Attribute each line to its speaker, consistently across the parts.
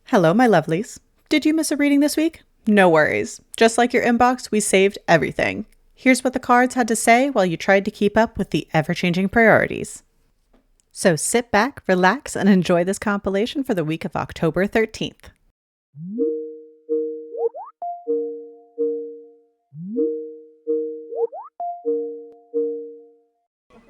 Speaker 1: Hello, my lovelies. Did you miss a reading this week? No worries. Just like your inbox, we saved everything. Here's what the cards had to say while you tried to keep up with the ever-changing priorities. So sit back, relax, and enjoy this compilation for the week of October 13th.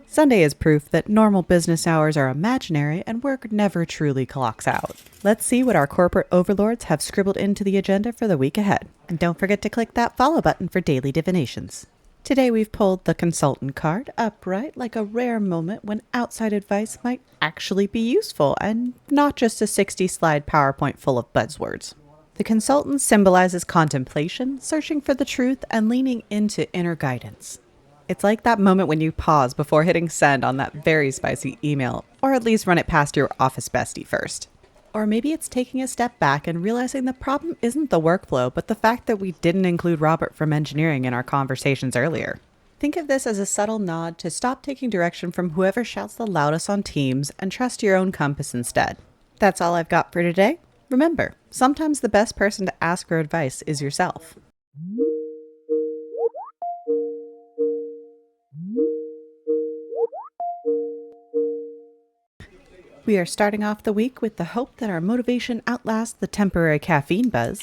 Speaker 1: Sunday is proof that normal business hours are imaginary and work never truly clocks out. Let's see what our corporate overlords have scribbled into the agenda for the week ahead. And don't forget to click that follow button for daily divinations. Today we've pulled the consultant card upright like a rare moment when outside advice might actually be useful and not just a 60-slide PowerPoint full of buzzwords. The consultant symbolizes contemplation, searching for the truth, and leaning into inner guidance. It's like that moment when you pause before hitting send on that very spicy email, or at least run it past your office bestie first. Or maybe it's taking a step back and realizing the problem isn't the workflow, but the fact that we didn't include Robert from engineering in our conversations earlier. Think of this as a subtle nod to stop taking direction from whoever shouts the loudest on Teams and trust your own compass instead. That's all I've got for today. Remember, sometimes the best person to ask for advice is yourself. We are starting off the week with the hope that our motivation outlasts the temporary caffeine buzz.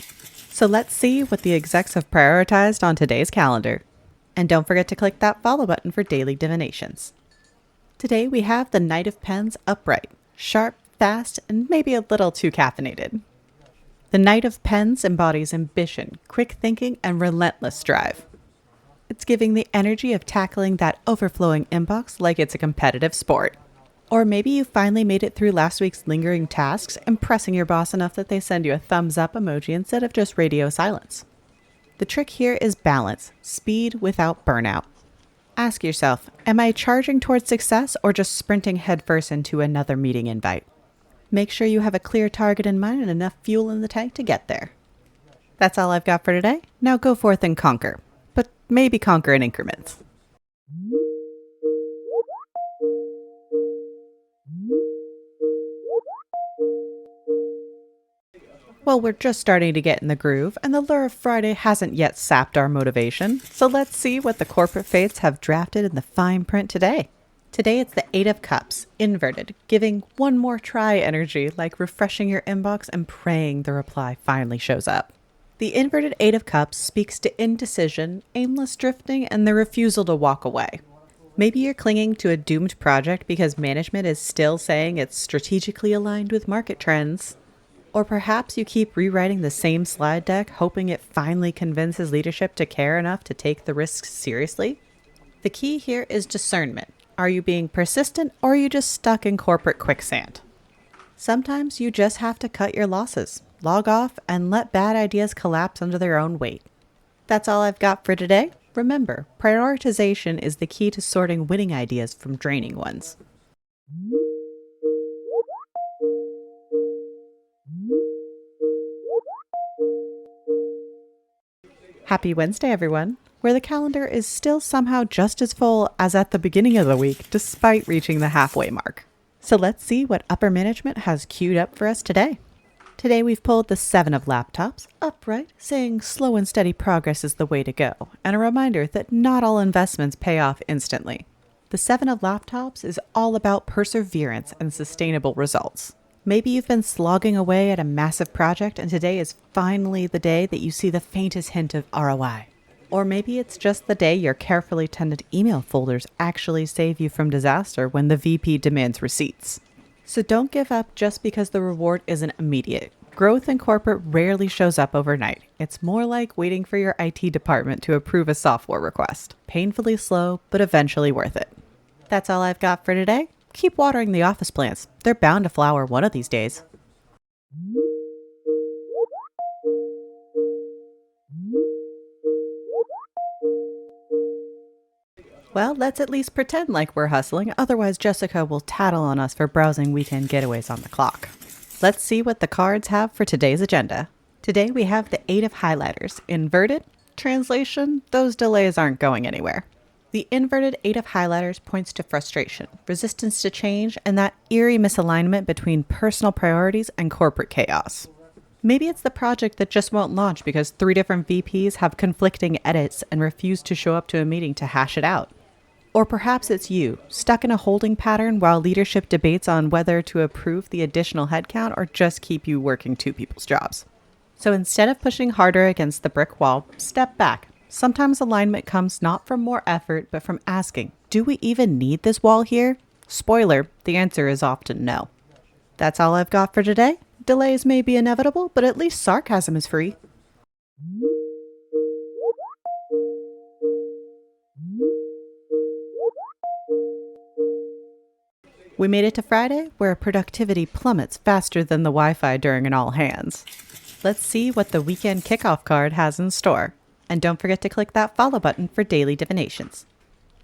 Speaker 1: So let's see what the execs have prioritized on today's calendar. And don't forget to click that follow button for daily divinations. Today we have the Knight of Pens upright, sharp, fast, and maybe a little too caffeinated. The Knight of Pens embodies ambition, quick thinking, and relentless drive. It's giving the energy of tackling that overflowing inbox like it's a competitive sport. Or maybe you finally made it through last week's lingering tasks, impressing your boss enough that they send you a thumbs up emoji instead of just radio silence. The trick here is balance, speed without burnout. Ask yourself, am I charging towards success or just sprinting headfirst into another meeting invite? Make sure you have a clear target in mind and enough fuel in the tank to get there. That's all I've got for today. Now go forth and conquer, but maybe conquer in increments. Well, we're just starting to get in the groove, and the lure of Friday hasn't yet sapped our motivation, so let's see what the corporate fates have drafted in the fine print today. Today it's the 8 of Cups, inverted, giving one more try energy, like refreshing your inbox and praying the reply finally shows up. The inverted 8 of Cups speaks to indecision, aimless drifting, and the refusal to walk away. Maybe you're clinging to a doomed project because management is still saying it's strategically aligned with market trends. Or perhaps you keep rewriting the same slide deck, hoping it finally convinces leadership to care enough to take the risks seriously. The key here is discernment. Are you being persistent, or are you just stuck in corporate quicksand? Sometimes you just have to cut your losses, log off, and let bad ideas collapse under their own weight. That's all I've got for today. Remember, prioritization is the key to sorting winning ideas from draining ones. Happy Wednesday, everyone, where the calendar is still somehow just as full as at the beginning of the week, despite reaching the halfway mark. So let's see what upper management has queued up for us today. Today we've pulled the 7 of Laptops, upright, saying slow and steady progress is the way to go, and a reminder that not all investments pay off instantly. The 7 of Laptops is all about perseverance and sustainable results. Maybe you've been slogging away at a massive project and today is finally the day that you see the faintest hint of ROI. Or maybe it's just the day your carefully tended email folders actually save you from disaster when the VP demands receipts. So don't give up just because the reward isn't immediate. Growth in corporate rarely shows up overnight. It's more like waiting for your IT department to approve a software request. Painfully slow, but eventually worth it. That's all I've got for today. Keep watering the office plants. They're bound to flower one of these days. Well, let's at least pretend like we're hustling, otherwise Jessica will tattle on us for browsing weekend getaways on the clock. Let's see what the cards have for today's agenda. Today we have the 8 of Highlighters, inverted. Translation, those delays aren't going anywhere. The inverted 8 of Highlighters points to frustration, resistance to change, and that eerie misalignment between personal priorities and corporate chaos. Maybe it's the project that just won't launch because 3 different VPs have conflicting edits and refuse to show up to a meeting to hash it out. Or perhaps it's you, stuck in a holding pattern while leadership debates on whether to approve the additional headcount or just keep you working 2 people's jobs. So instead of pushing harder against the brick wall, step back. Sometimes alignment comes not from more effort, but from asking, do we even need this wall here? Spoiler, the answer is often no. That's all I've got for today. Delays may be inevitable, but at least sarcasm is free. We made it to Friday, where productivity plummets faster than the Wi-Fi during an all-hands. Let's see what the weekend kickoff card has in store. And don't forget to click that follow button for daily divinations.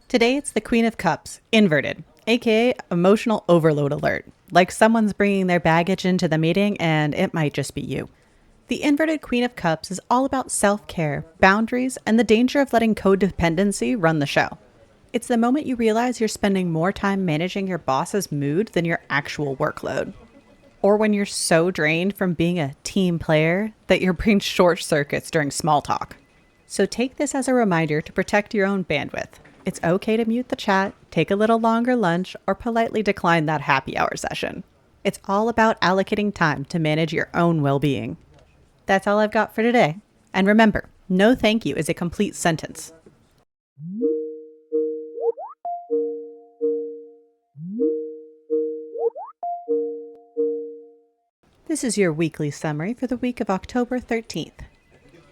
Speaker 1: Today it's the Queen of Cups, inverted, aka emotional overload alert. Like someone's bringing their baggage into the meeting and it might just be you. The inverted Queen of Cups is all about self-care, boundaries, and the danger of letting codependency run the show. It's the moment you realize you're spending more time managing your boss's mood than your actual workload. Or when you're so drained from being a team player that your brain short circuits during small talk. So take this as a reminder to protect your own bandwidth. It's okay to mute the chat, take a little longer lunch, or politely decline that happy hour session. It's all about allocating time to manage your own well-being. That's all I've got for today. And remember, no thank you is a complete sentence. This is your weekly summary for the week of October 13th.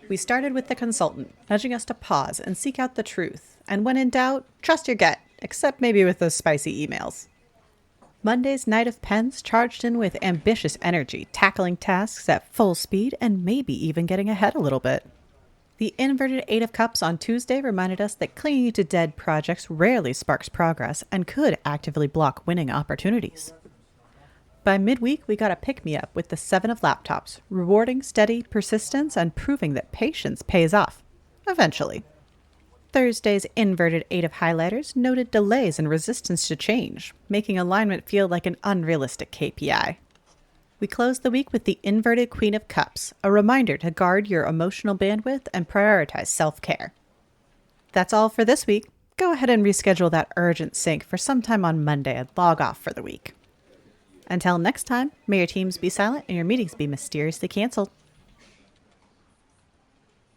Speaker 1: We started with the consultant, nudging us to pause and seek out the truth. And when in doubt, trust your gut, except maybe with those spicy emails. Monday's Knight of Pens charged in with ambitious energy, tackling tasks at full speed and maybe even getting ahead a little bit. The inverted Eight of Cups on Tuesday reminded us that clinging to dead projects rarely sparks progress and could actively block winning opportunities. By midweek, we got a pick-me-up with the 7 of Laptops, rewarding steady persistence and proving that patience pays off. Eventually. Thursday's inverted 8 of Highlighters noted delays and resistance to change, making alignment feel like an unrealistic KPI. We closed the week with the inverted Queen of Cups, a reminder to guard your emotional bandwidth and prioritize self-care. That's all for this week. Go ahead and reschedule that urgent sync for sometime on Monday and log off for the week. Until next time, may your teams be silent and your meetings be mysteriously canceled.